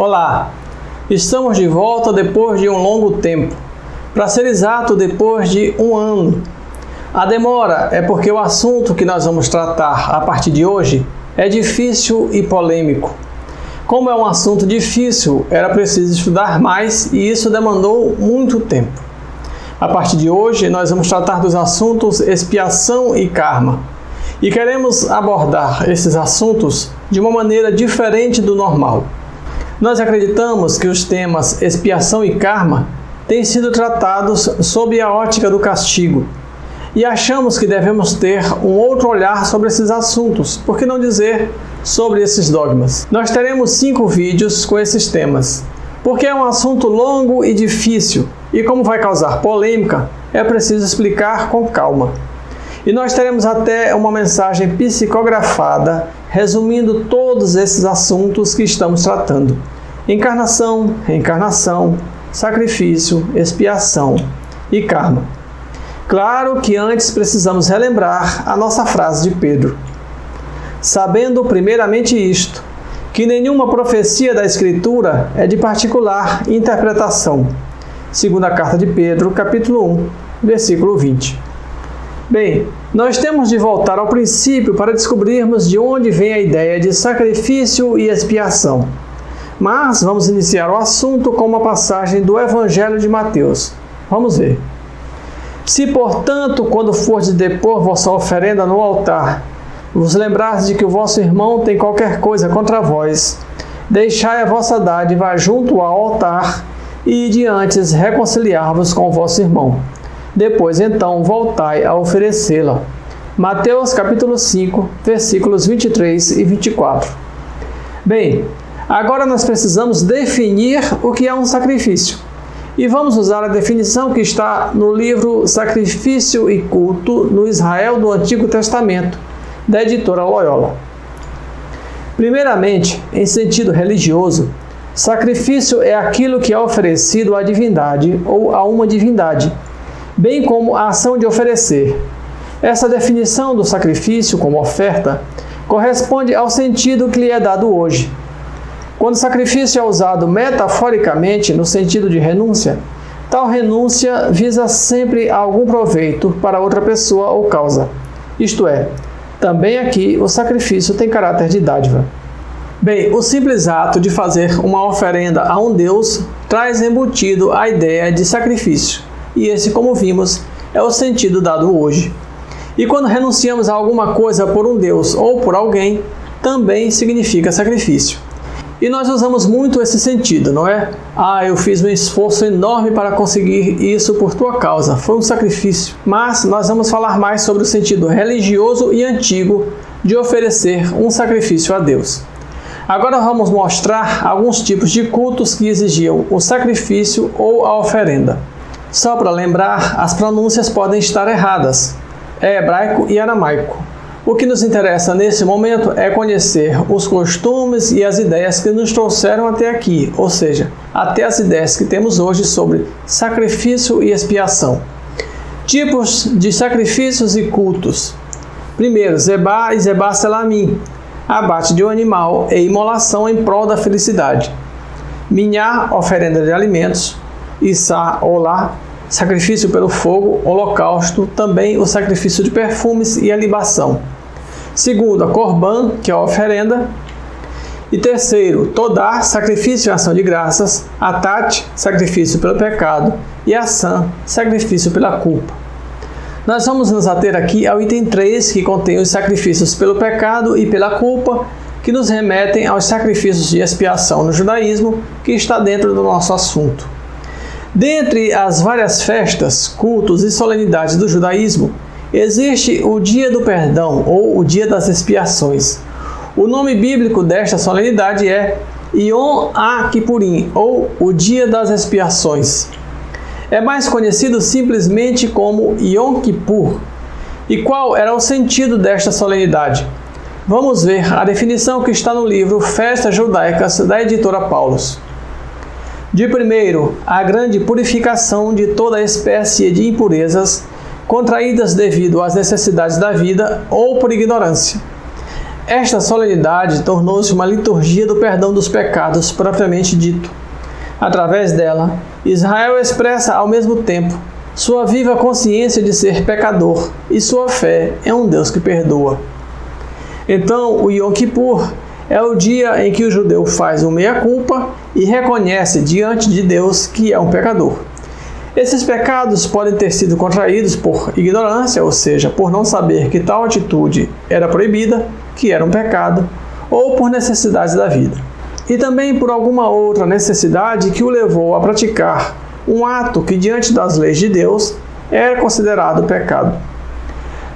Olá, estamos de volta depois de um longo tempo, para ser exato, depois de um ano. A demora é porque o assunto que nós vamos tratar a partir de hoje é difícil e polêmico. Como é um assunto difícil, era preciso estudar mais e isso demandou muito tempo. A partir de hoje, nós vamos tratar dos assuntos expiação e karma. E queremos abordar esses assuntos de uma maneira diferente do normal. Nós acreditamos que os temas expiação e karma têm sido tratados sob a ótica do castigo e achamos que devemos ter um outro olhar sobre esses assuntos, por que não dizer sobre esses dogmas. Nós teremos 5 vídeos com esses temas, porque é um assunto longo e difícil e como vai causar polêmica, é preciso explicar com calma. E nós teremos até uma mensagem psicografada resumindo todos esses assuntos que estamos tratando: encarnação, reencarnação, sacrifício, expiação e karma. Claro que antes precisamos relembrar a nossa frase de Pedro. Sabendo primeiramente isto, que nenhuma profecia da Escritura é de particular interpretação. Segunda carta de Pedro, capítulo 1, versículo 20. Bem, nós temos de voltar ao princípio para descobrirmos de onde vem a ideia de sacrifício e expiação. Mas vamos iniciar o assunto com uma passagem do Evangelho de Mateus. Vamos ver. Se, portanto, quando fordes depor vossa oferenda no altar, vos lembrardes de que o vosso irmão tem qualquer coisa contra vós, deixai a vossa dádiva junto ao altar e de antes reconciliar-vos com o vosso irmão. Depois, então, voltai a oferecê-la. Mateus capítulo 5, versículos 23 e 24. Bem, agora nós precisamos definir o que é um sacrifício. E vamos usar a definição que está no livro Sacrifício e Culto no Israel do Antigo Testamento, da editora Loyola. Primeiramente, em sentido religioso, sacrifício é aquilo que é oferecido à divindade ou a uma divindade, bem como a ação de oferecer. Essa definição do sacrifício como oferta corresponde ao sentido que lhe é dado hoje. Quando sacrifício é usado metaforicamente no sentido de renúncia, tal renúncia visa sempre algum proveito para outra pessoa ou causa. Isto é, também aqui o sacrifício tem caráter de dádiva. Bem, o simples ato de fazer uma oferenda a um Deus traz embutido a ideia de sacrifício. E esse, como vimos, é o sentido dado hoje. E quando renunciamos a alguma coisa por um Deus ou por alguém, também significa sacrifício. E nós usamos muito esse sentido, não é? Eu fiz um esforço enorme para conseguir isso por tua causa. Foi um sacrifício. Mas nós vamos falar mais sobre o sentido religioso e antigo de oferecer um sacrifício a Deus. Agora vamos mostrar alguns tipos de cultos que exigiam o sacrifício ou a oferenda. Só para lembrar, as pronúncias podem estar erradas. É hebraico e aramaico. O que nos interessa nesse momento é conhecer os costumes e as ideias que nos trouxeram até aqui, ou seja, até as ideias que temos hoje sobre sacrifício e expiação. Tipos de sacrifícios e cultos. Primeiro, Zebá e Zebá Selamim, abate de um animal e imolação em prol da felicidade. Minhá, oferenda de alimentos. Issá, olá, sacrifício pelo fogo, holocausto, também o sacrifício de perfumes e a libação. Segundo, a Corban, que é a oferenda. E terceiro, Todá, sacrifício e ação de graças. Atat, sacrifício pelo pecado. E Assã, sacrifício pela culpa. Nós vamos nos ater aqui ao item 3, que contém os sacrifícios pelo pecado e pela culpa, que nos remetem aos sacrifícios de expiação no judaísmo, que está dentro do nosso assunto. Dentre as várias festas, cultos e solenidades do judaísmo, existe o Dia do Perdão, ou o Dia das Expiações. O nome bíblico desta solenidade é Yom HaKippurim, ou o Dia das Expiações. É mais conhecido simplesmente como Yom Kippur. E qual era o sentido desta solenidade? Vamos ver a definição que está no livro Festas Judaicas, da editora Paulus. De primeiro, a grande purificação de toda espécie de impurezas contraídas devido às necessidades da vida ou por ignorância. Esta solenidade tornou-se uma liturgia do perdão dos pecados propriamente dito. Através dela, Israel expressa ao mesmo tempo sua viva consciência de ser pecador e sua fé em um Deus que perdoa. Então, o Yom Kippur é o dia em que o judeu faz o meia-culpa e reconhece diante de Deus que é um pecador. Esses pecados podem ter sido contraídos por ignorância, ou seja, por não saber que tal atitude era proibida, que era um pecado, ou por necessidades da vida. E também por alguma outra necessidade que o levou a praticar um ato que, diante das leis de Deus, era considerado pecado.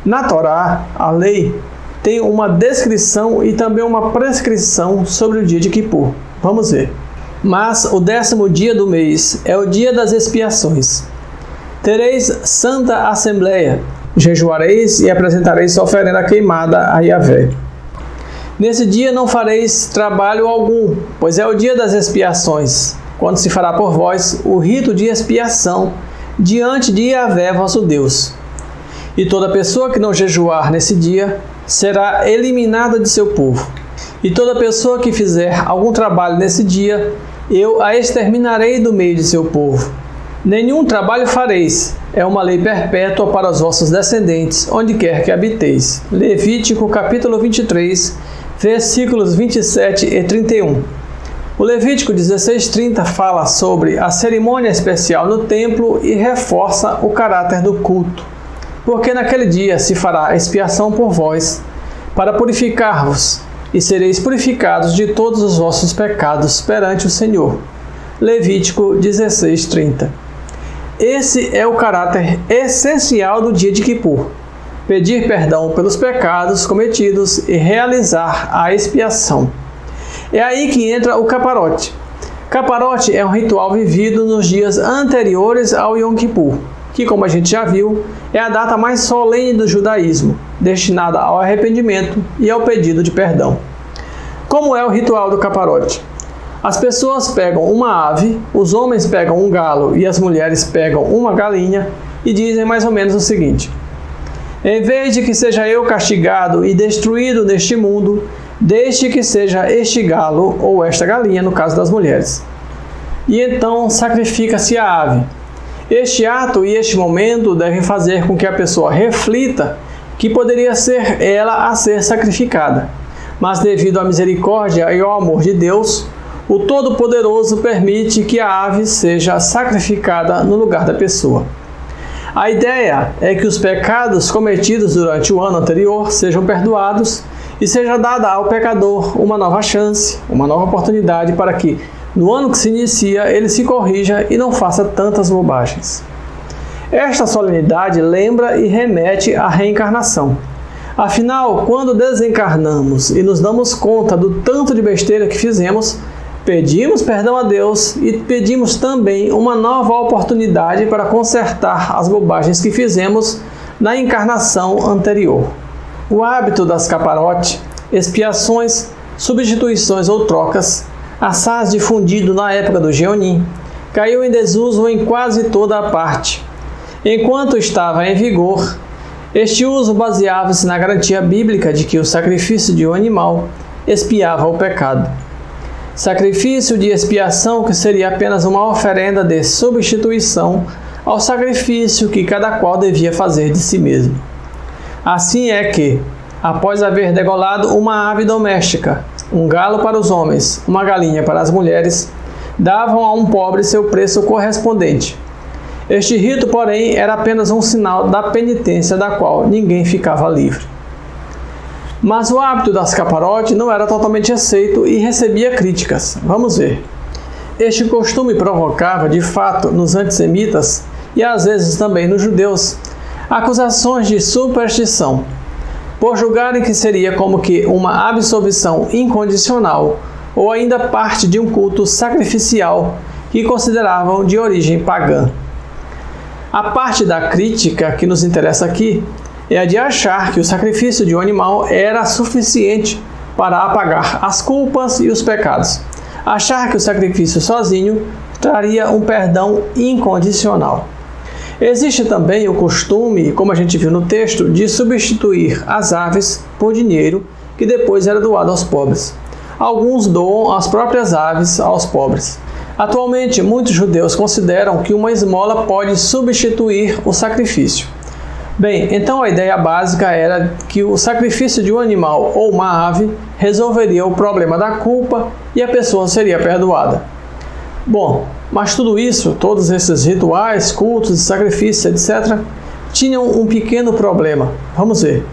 Na Torá, a lei tem uma descrição e também uma prescrição sobre o dia de Kippur. Vamos ver. Mas o 10º dia do mês é o dia das expiações. Tereis santa assembleia, jejuareis e apresentareis oferenda queimada a Yahvé. Nesse dia não fareis trabalho algum, pois é o dia das expiações, quando se fará por vós o rito de expiação diante de Yahvé vosso Deus. E toda pessoa que não jejuar nesse dia será eliminada de seu povo. E toda pessoa que fizer algum trabalho nesse dia, eu a exterminarei do meio de seu povo. Nenhum trabalho fareis, é uma lei perpétua para os vossos descendentes, onde quer que habiteis. Levítico capítulo 23, versículos 27 e 31. O Levítico 16:30 fala sobre a cerimônia especial no templo e reforça o caráter do culto. Porque naquele dia se fará expiação por vós, para purificar-vos, e sereis purificados de todos os vossos pecados perante o Senhor. Levítico 16:30. Esse é o caráter essencial do dia de Kippur: pedir perdão pelos pecados cometidos e realizar a expiação. É aí que entra o caparote. Caparote é um ritual vivido nos dias anteriores ao Yom Kippur, que, como a gente já viu, é a data mais solene do judaísmo, destinada ao arrependimento e ao pedido de perdão. Como é o ritual do caparote? As pessoas pegam uma ave, os homens pegam um galo e as mulheres pegam uma galinha e dizem mais ou menos o seguinte: em vez de que seja eu castigado e destruído neste mundo, deixe que seja este galo ou esta galinha, no caso das mulheres. E então sacrifica-se a ave. Este ato e este momento devem fazer com que a pessoa reflita que poderia ser ela a ser sacrificada. Mas devido à misericórdia e ao amor de Deus, o Todo-Poderoso permite que a ave seja sacrificada no lugar da pessoa. A ideia é que os pecados cometidos durante o ano anterior sejam perdoados e seja dada ao pecador uma nova chance, uma nova oportunidade para que, no ano que se inicia, ele se corrija e não faça tantas bobagens. Esta solenidade lembra e remete à reencarnação. Afinal, quando desencarnamos e nos damos conta do tanto de besteira que fizemos, pedimos perdão a Deus e pedimos também uma nova oportunidade para consertar as bobagens que fizemos na encarnação anterior. O hábito das caparote, expiações, substituições ou trocas, assaz de fundido na época do Geonim, caiu em desuso em quase toda a parte. Enquanto estava em vigor, este uso baseava-se na garantia bíblica de que o sacrifício de um animal expiava o pecado. Sacrifício de expiação que seria apenas uma oferenda de substituição ao sacrifício que cada qual devia fazer de si mesmo. Assim é que, após haver degolado uma ave doméstica, um galo para os homens, uma galinha para as mulheres, davam a um pobre seu preço correspondente. Este rito, porém, era apenas um sinal da penitência da qual ninguém ficava livre. Mas o hábito das caparote não era totalmente aceito e recebia críticas. Vamos ver. Este costume provocava, de fato, nos antissemitas e às vezes também nos judeus, acusações de superstição, por julgarem que seria como que uma absolvição incondicional ou ainda parte de um culto sacrificial que consideravam de origem pagã. A parte da crítica que nos interessa aqui é a de achar que o sacrifício de um animal era suficiente para apagar as culpas e os pecados. Achar que o sacrifício sozinho traria um perdão incondicional. Existe também o costume, como a gente viu no texto, de substituir as aves por dinheiro que depois era doado aos pobres. Alguns doam as próprias aves aos pobres. Atualmente, muitos judeus consideram que uma esmola pode substituir o sacrifício. Bem, então a ideia básica era que o sacrifício de um animal ou uma ave resolveria o problema da culpa e a pessoa seria perdoada. Bom, mas tudo isso, todos esses rituais, cultos, sacrifícios, etc., tinham um pequeno problema. Vamos ver.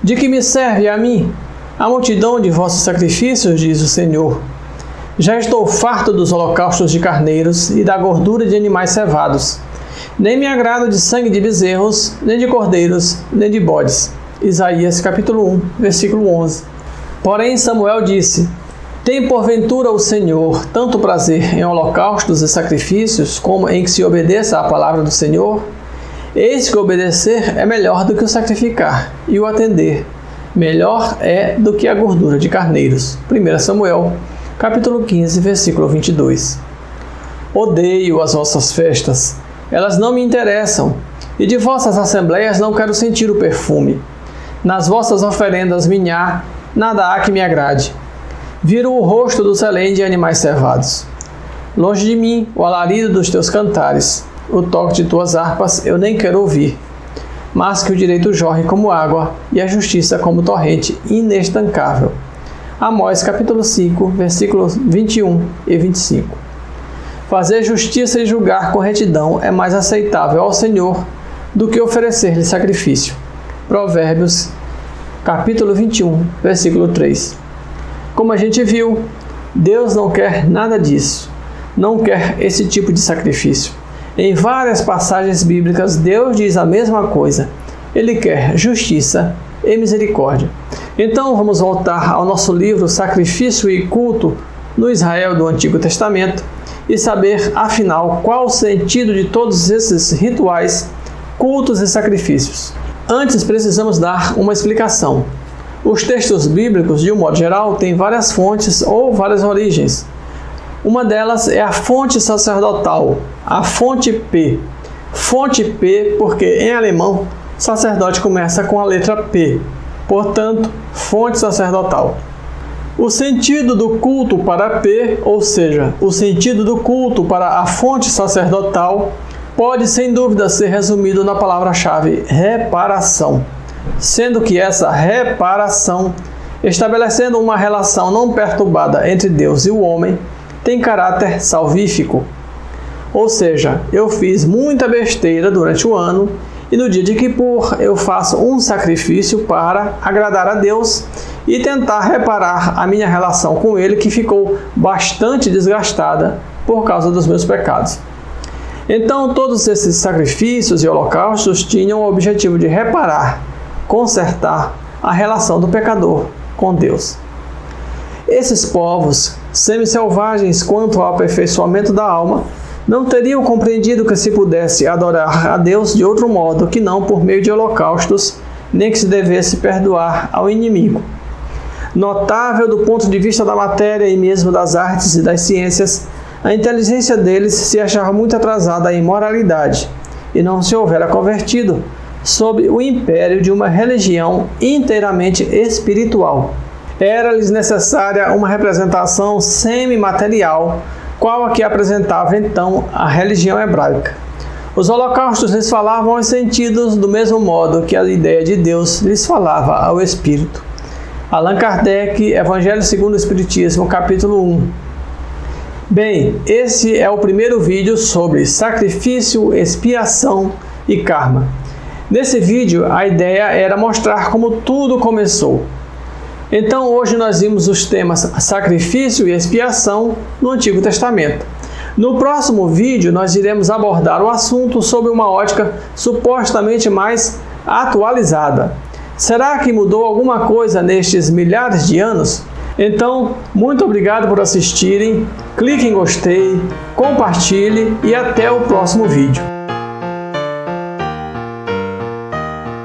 De que me serve a mim a multidão de vossos sacrifícios, diz o Senhor? Já estou farto dos holocaustos de carneiros e da gordura de animais cevados. Nem me agrado de sangue de bezerros, nem de cordeiros, nem de bodes. Isaías capítulo 1, versículo 11. Porém Samuel disse: tem porventura o Senhor tanto prazer em holocaustos e sacrifícios, como em que se obedeça à palavra do Senhor? Eis que obedecer é melhor do que o sacrificar, e o atender melhor é do que a gordura de carneiros. 1 Samuel capítulo 15, versículo 22. Odeio as vossas festas, elas não me interessam, e de vossas assembleias não quero sentir o perfume. Nas vossas oferendas minhá, nada há que me agrade. Viro o rosto do selém de animais cevados. Longe de mim o alarido dos teus cantares, o toque de tuas harpas eu nem quero ouvir. Mas que o direito jorre como água e a justiça como torrente inestancável. Amós capítulo 5, versículos 21 e 25. Fazer justiça e julgar com retidão é mais aceitável ao Senhor do que oferecer-lhe sacrifício. Provérbios capítulo 21, versículo 3. Como a gente viu, Deus não quer nada disso. Não quer esse tipo de sacrifício. Em várias passagens bíblicas, Deus diz a mesma coisa. Ele quer justiça e misericórdia. Então, vamos voltar ao nosso livro Sacrifício e Culto no Israel do Antigo Testamento e saber, afinal, qual o sentido de todos esses rituais, cultos e sacrifícios. Antes, precisamos dar uma explicação. Os textos bíblicos, de um modo geral, têm várias fontes ou várias origens. Uma delas é a fonte sacerdotal, a fonte P. Fonte P porque, em alemão, sacerdote começa com a letra P. Portanto, fonte sacerdotal. O sentido do culto para P, ou seja, o sentido do culto para a fonte sacerdotal, pode sem dúvida ser resumido na palavra-chave reparação, sendo que essa reparação, estabelecendo uma relação não perturbada entre Deus e o homem, tem caráter salvífico. Ou seja, eu fiz muita besteira durante o ano e no dia de Kippur eu faço um sacrifício para agradar a Deus e tentar reparar a minha relação com Ele, que ficou bastante desgastada por causa dos meus pecados. Então, todos esses sacrifícios e holocaustos tinham o objetivo de reparar, consertar a relação do pecador com Deus. Esses povos, semi-selvagens quanto ao aperfeiçoamento da alma, não teriam compreendido que se pudesse adorar a Deus de outro modo que não por meio de holocaustos, nem que se devesse perdoar ao inimigo. Notável do ponto de vista da matéria e mesmo das artes e das ciências, a inteligência deles se achava muito atrasada em moralidade e não se houvera convertido sob o império de uma religião inteiramente espiritual. Era-lhes necessária uma representação semimaterial, qual a que apresentava então a religião hebraica. Os holocaustos lhes falavam aos sentidos do mesmo modo que a ideia de Deus lhes falava ao espírito. Allan Kardec, Evangelho segundo o Espiritismo, capítulo 1. Bem, esse é o primeiro vídeo sobre sacrifício, expiação e karma. Nesse vídeo, a ideia era mostrar como tudo começou. Então, hoje nós vimos os temas sacrifício e expiação no Antigo Testamento. No próximo vídeo, nós iremos abordar o assunto sob uma ótica supostamente mais atualizada. Será que mudou alguma coisa nestes milhares de anos? Então, muito obrigado por assistirem, clique em gostei, compartilhe e até o próximo vídeo.